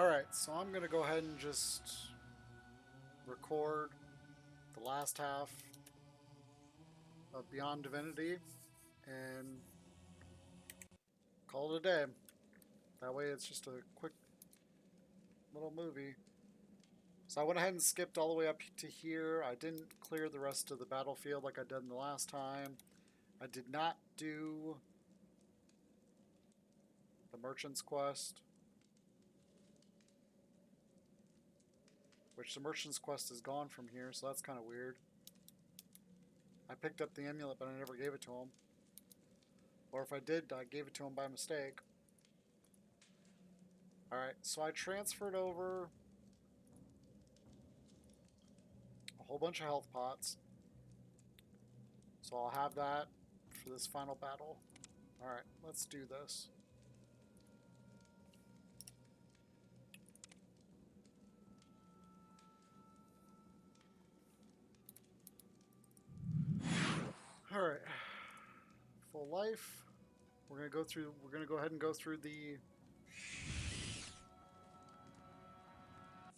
Alright, so I'm going to go ahead and just record the last half of Beyond Divinity and call it a day. That way it's just a quick little movie. So I went ahead and skipped all the way up to here. I didn't clear the rest of the battlefield like I did the last time. I did not do the Merchant's Quest, which the Merchant's Quest is gone from here, so that's kind of weird. I picked up the amulet, but I never gave it to him. Or if I did, I gave it to him by mistake. Alright, so I transferred over a whole bunch of health pots. So I'll have that for this final battle. Alright, let's do this. Alright. Full life. We're gonna go ahead and go through the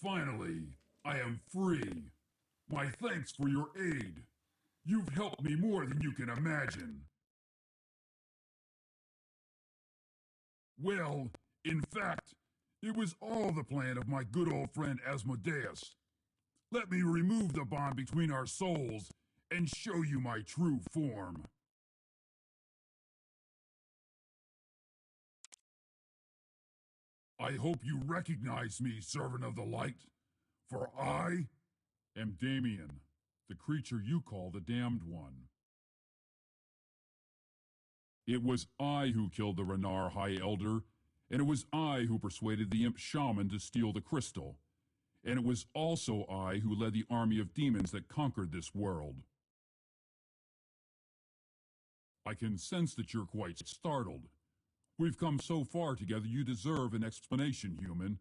Finally, I am free. My thanks for your aid. You've helped me more than you can imagine. Well, in fact, it was all the plan of my good old friend Asmodeus. Let me remove the bond between our souls and show you my true form. I hope you recognize me, servant of the light, for I am Damien, the creature you call the Damned One. It was I who killed the Renar High Elder, and it was I who persuaded the Imp Shaman to steal the crystal, and it was also I who led the army of demons that conquered this world. I can sense that you're quite startled. We've come so far together you deserve an explanation, human.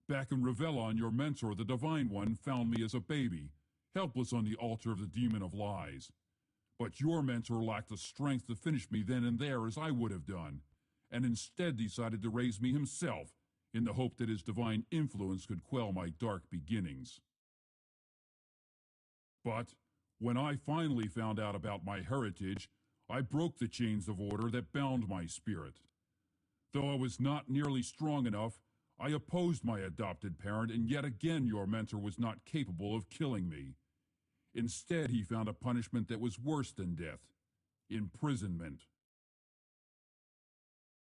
Back in Revellon, your mentor, the Divine One, found me as a baby, helpless on the altar of the Demon of Lies. But your mentor lacked the strength to finish me then and there as I would have done, and instead decided to raise me himself, in the hope that his divine influence could quell my dark beginnings. But, when I finally found out about my heritage, I broke the chains of order that bound my spirit. Though I was not nearly strong enough, I opposed my adopted parent, and yet again your mentor was not capable of killing me. Instead, he found a punishment that was worse than death: imprisonment.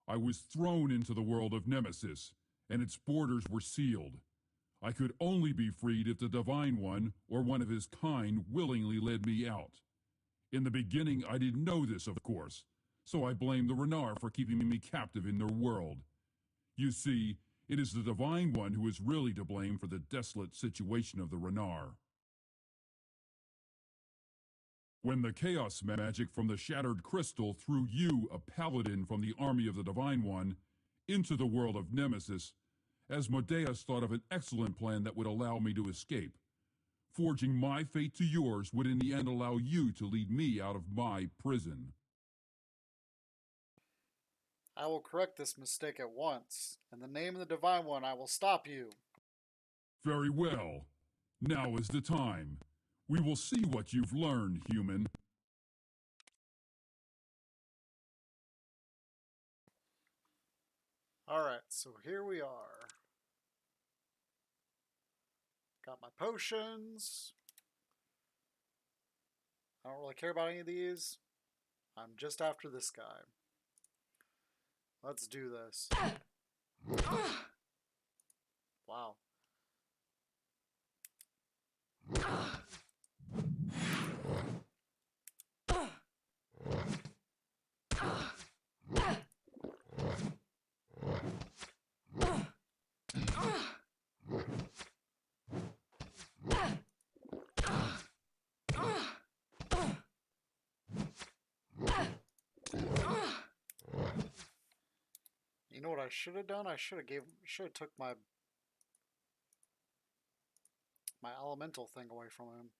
I was thrown into the world of Nemesis, and its borders were sealed. I could only be freed if the Divine One, or one of his kind, willingly led me out. In the beginning, I didn't know this, of course, so I blamed the Renar for keeping me captive in their world. You see, it is the Divine One who is really to blame for the desolate situation of the Renar. When the chaos magic from the shattered crystal threw you, a paladin from the army of the Divine One, into the world of Nemesis, Asmodeus thought of an excellent plan that would allow me to escape. Forging my fate to yours would in the end allow you to lead me out of my prison. I will correct this mistake at once. In the name of the Divine One, I will stop you. Very well. Now is the time. We will see what you've learned, human. Alright, so here we are. Got my potions. I don't really care about any of these. I'm just after this guy. Let's do this. Wow. You know what I should have done? I should have took my elemental thing away from him.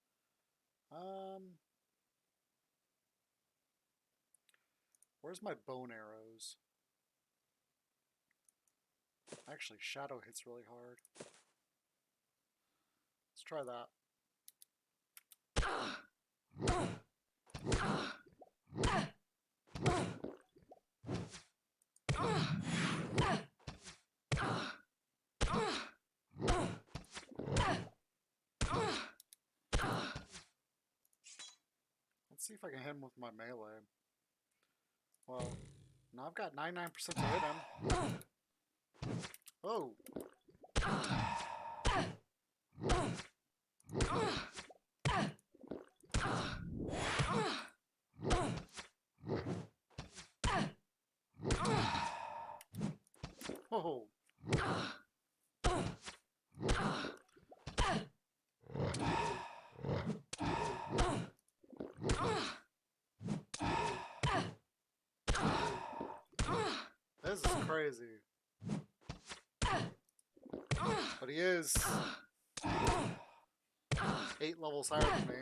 Where's my bone arrows? Actually, shadow hits really hard. Let's try that. Let's see if I can hit him with my melee. Well, now I've got 99% to hit him. Oh! Oh! This is crazy. But he is 8 levels higher than me.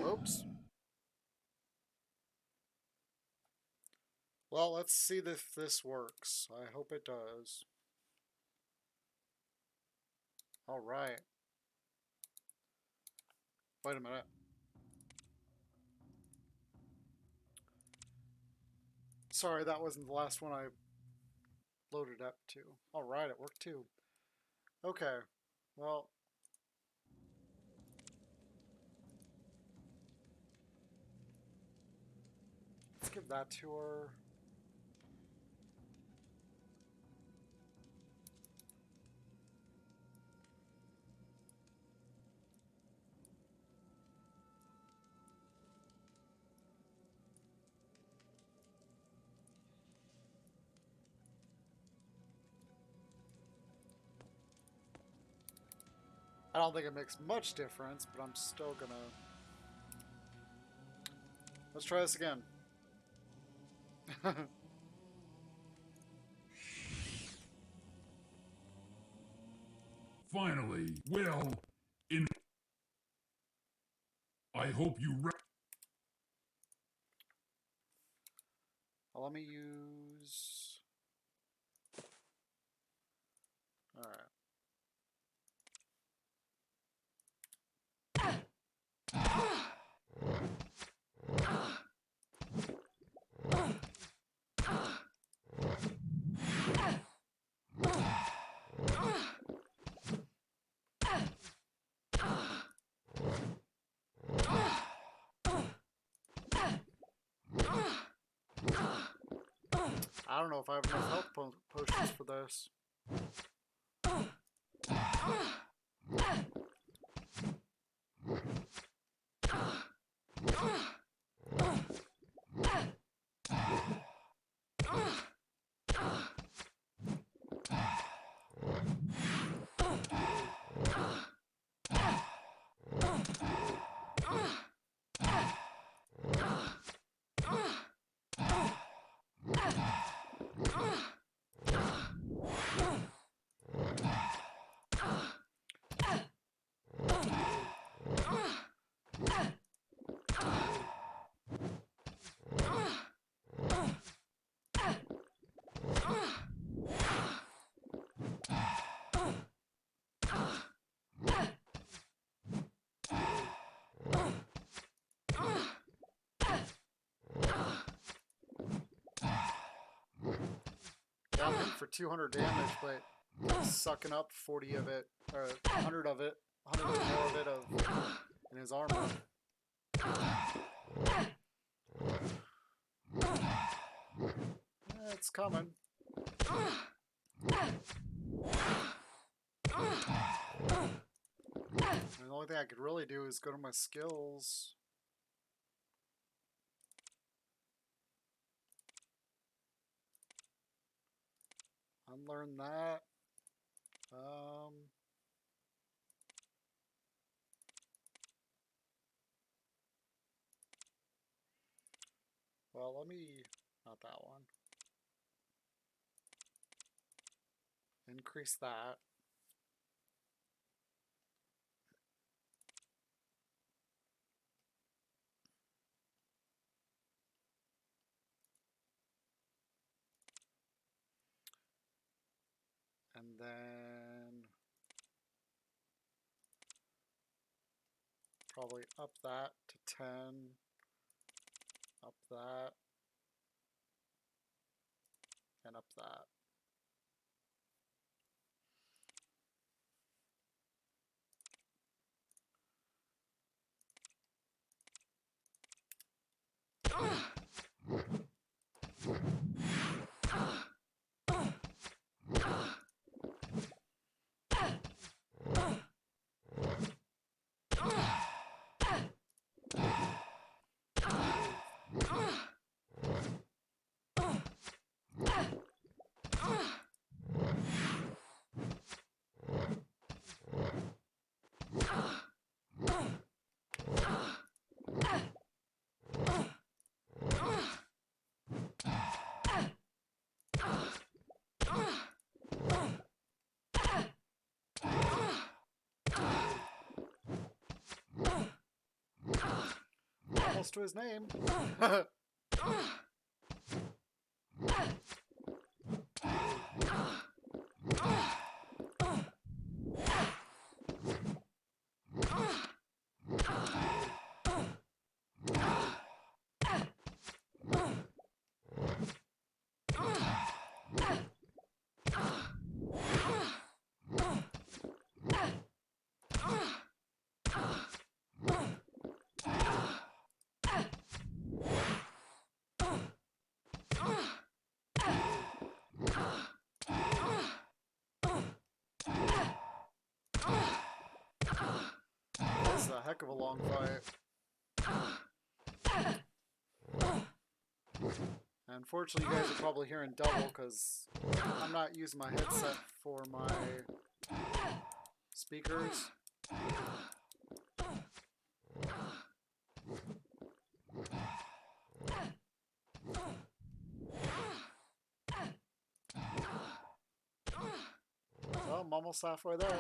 Oops. Well, let's see if this works. I hope it does. Alright. Wait a minute. Sorry, that wasn't the last one I loaded up to. Alright, it worked too. Okay. Well, let's give that to her. I don't think it makes much difference, but I'm still gonna... Let's try this again. Finally, well, in... I hope you... Let me use... Alright. I don't know if I have enough health potions for this. Yeah, I'm hitting for 200 damage, but he's sucking up 40 of it, or 100 of it, 100 more of it in his armor. Yeah, it's coming. And the only thing I could really do is go to my skills. Unlearn that. Well, let me... Not that one. Increase that. And then probably up that to 10. Up that. And up that. Almost to his name. This is a heck of a long fight. And unfortunately, you guys are probably hearing double because I'm not using my headset for my speakers. So I'm almost halfway there.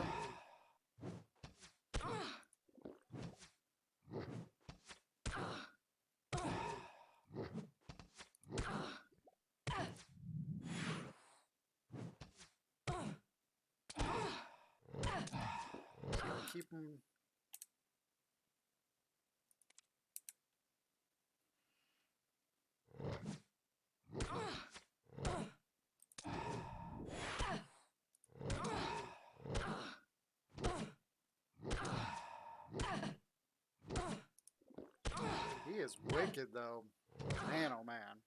Keep them. He is wicked though. Man, oh man.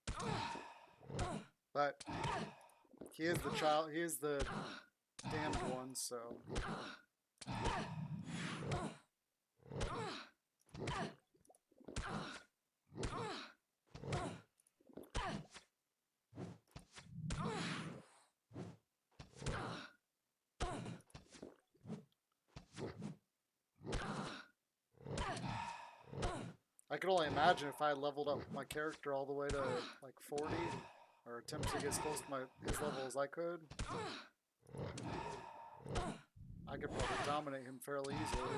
But he is the child, he is the damned one, so. I could only imagine if I leveled up my character all the way to like 40, or attempt to get as close to his level as I could. I could probably dominate him fairly easily.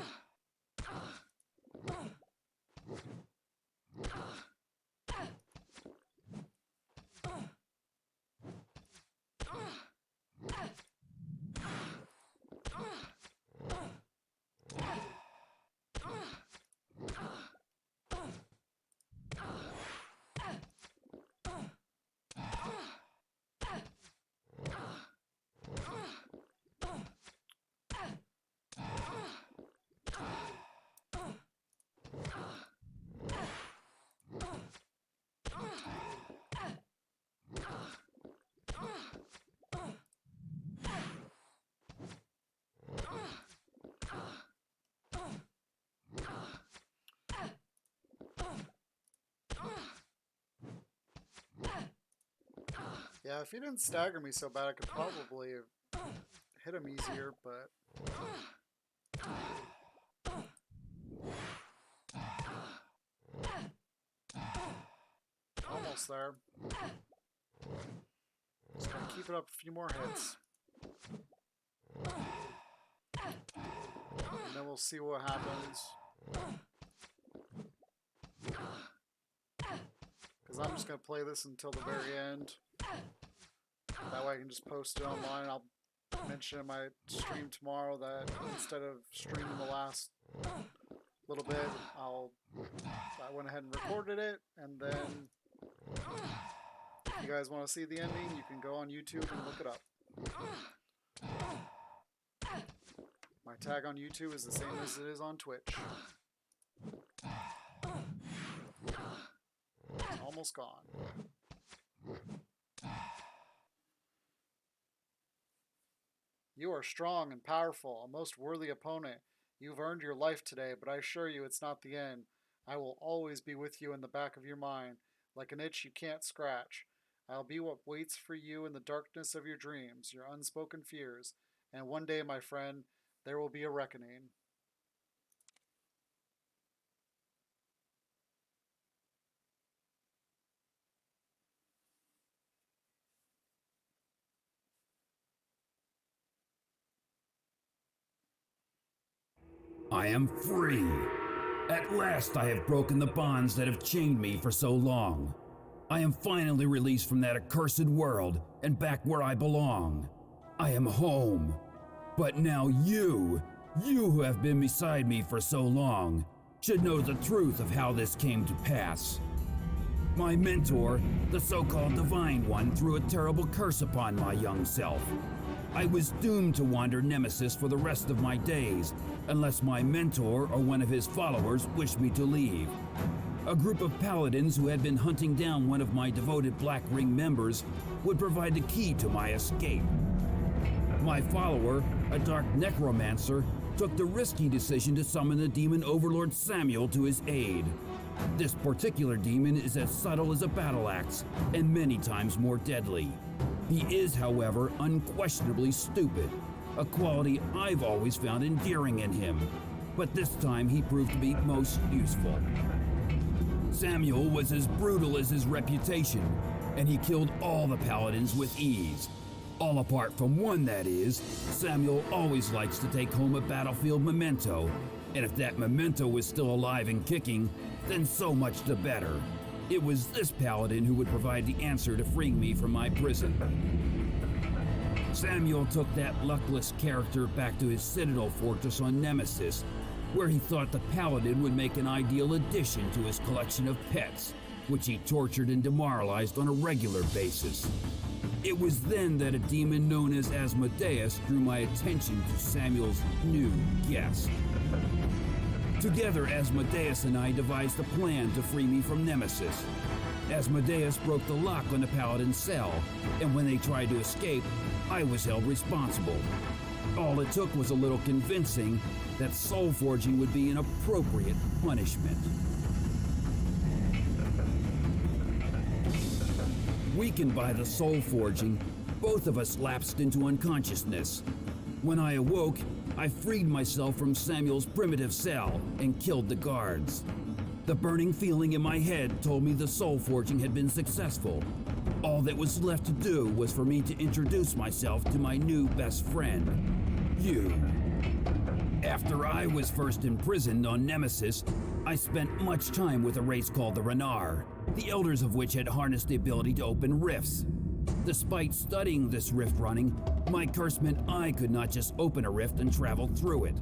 Yeah, if he didn't stagger me so bad, I could probably have hit him easier, but... Almost almost there. Just gotta keep it up a few more hits. And then we'll see what happens. Because I'm just going to play this until the very end. That way I can just post it online. I'll mention in my stream tomorrow that instead of streaming the last little bit, I went ahead and recorded it, and then if you guys want to see the ending, you can go on YouTube and look it up. My tag on YouTube is the same as it is on Twitch. It's almost gone. You are strong and powerful, a most worthy opponent. You've earned your life today, but I assure you it's not the end. I will always be with you in the back of your mind, like an itch you can't scratch. I'll be what waits for you in the darkness of your dreams, your unspoken fears, and one day, my friend, there will be a reckoning. I am free. At last I have broken the bonds that have chained me for so long. I am finally released from that accursed world and back where I belong. I am home. But now you who have been beside me for so long, should know the truth of how this came to pass. My mentor, the so-called Divine One, threw a terrible curse upon my young self. I was doomed to wander Nemesis for the rest of my days, unless my mentor or one of his followers wished me to leave. A group of paladins who had been hunting down one of my devoted Black Ring members would provide the key to my escape. My follower, a dark necromancer, took the risky decision to summon the demon overlord Samuel to his aid. This particular demon is as subtle as a battle axe, and many times more deadly. He is, however, unquestionably stupid, a quality I've always found endearing in him, but this time he proved to be most useful. Samuel was as brutal as his reputation, and he killed all the paladins with ease. All apart from one, that is. Samuel always likes to take home a battlefield memento, and if that memento was still alive and kicking, then so much the better. It was this paladin who would provide the answer to freeing me from my prison. Samuel took that luckless character back to his citadel fortress on Nemesis, where he thought the paladin would make an ideal addition to his collection of pets, which he tortured and demoralized on a regular basis. It was then that a demon known as Asmodeus drew my attention to Samuel's new guest. Together, Asmodeus and I devised a plan to free me from Nemesis. Asmodeus broke the lock on the paladin's cell, and when they tried to escape, I was held responsible. All it took was a little convincing that soul forging would be an appropriate punishment. Weakened by the soul forging, both of us lapsed into unconsciousness. When I awoke, I freed myself from Samuel's primitive cell and killed the guards. The burning feeling in my head told me the soul forging had been successful. All that was left to do was for me to introduce myself to my new best friend, you. After I was first imprisoned on Nemesis, I spent much time with a race called the Renar, the elders of which had harnessed the ability to open rifts. Despite studying this rift running, my curse meant I could not just open a rift and travel through it.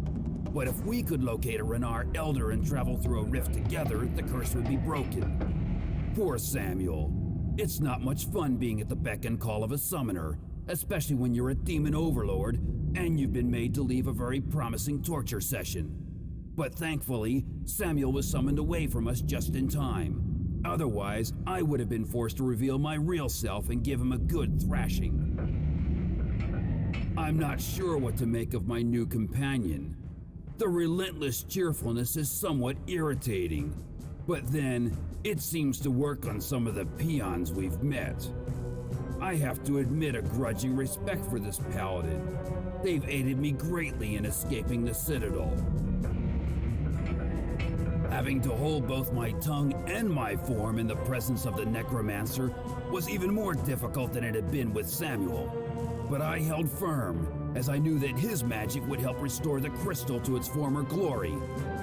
But if we could locate a Renar elder and travel through a rift together, the curse would be broken. Poor Samuel. It's not much fun being at the beck and call of a summoner, especially when you're a demon overlord and you've been made to leave a very promising torture session. But thankfully, Samuel was summoned away from us just in time. Otherwise, I would have been forced to reveal my real self and give him a good thrashing. I'm not sure what to make of my new companion. The relentless cheerfulness is somewhat irritating, but then it seems to work on some of the peons we've met. I have to admit a grudging respect for this paladin. They've aided me greatly in escaping the Citadel. Having to hold both my tongue and my form in the presence of the necromancer was even more difficult than it had been with Samuel. But I held firm, as I knew that his magic would help restore the crystal to its former glory,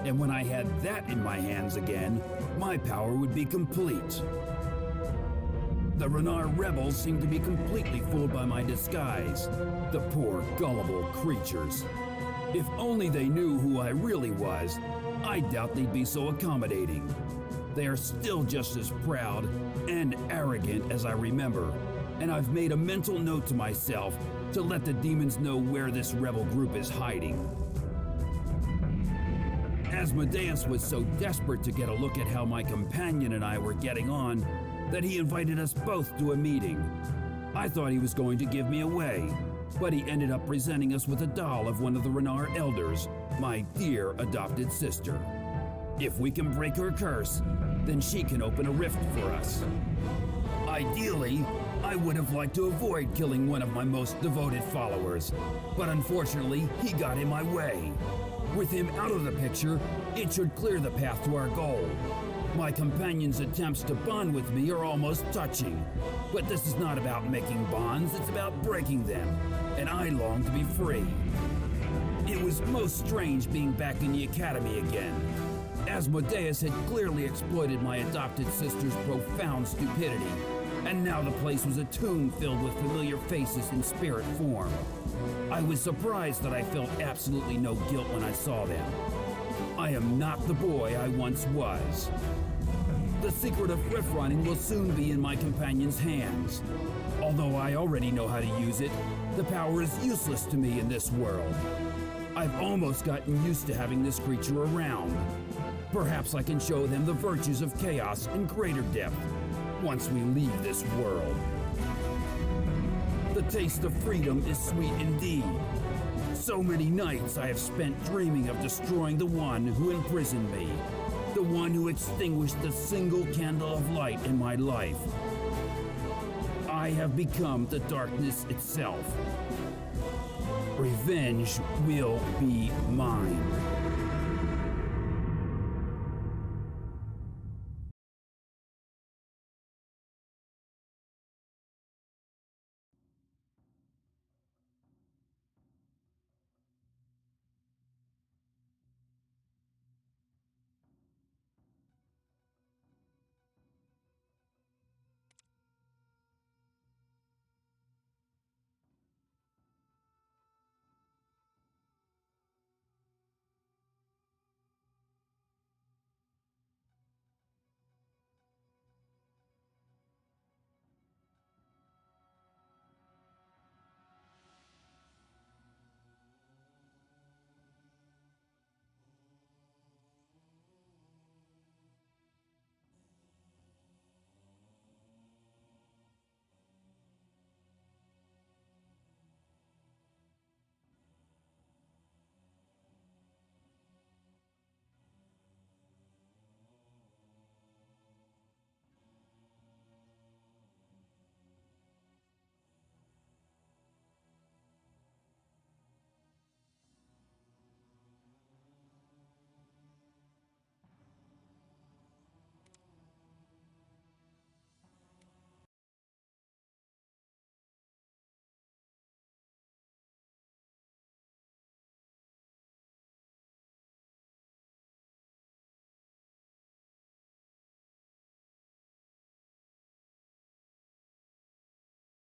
and when I had that in my hands again, my power would be complete. The Renar rebels seemed to be completely fooled by my disguise. The poor, gullible creatures. If only they knew who I really was, I doubt they'd be so accommodating. They are still just as proud and arrogant as I remember, and I've made a mental note to myself to let the demons know where this rebel group is hiding. Asmodeus was so desperate to get a look at how my companion and I were getting on that he invited us both to a meeting. I thought he was going to give me away, but he ended up presenting us with a doll of one of the Renar elders, my dear adopted sister. If we can break her curse, then she can open a rift for us. Ideally, I would have liked to avoid killing one of my most devoted followers, but unfortunately, he got in my way. With him out of the picture, it should clear the path to our goal. My companion's attempts to bond with me are almost touching, but this is not about making bonds, it's about breaking them, and I long to be free. It was most strange being back in the academy again. Asmodeus had clearly exploited my adopted sister's profound stupidity, and now the place was a tomb filled with familiar faces in spirit form. I was surprised that I felt absolutely no guilt when I saw them. I am not the boy I once was. The secret of rift running will soon be in my companion's hands. Although I already know how to use it, the power is useless to me in this world. I've almost gotten used to having this creature around. Perhaps I can show them the virtues of chaos in greater depth once we leave this world. The taste of freedom is sweet indeed. So many nights I have spent dreaming of destroying the one who imprisoned me, the one who extinguished the single candle of light in my life. I have become the darkness itself. Revenge will be mine.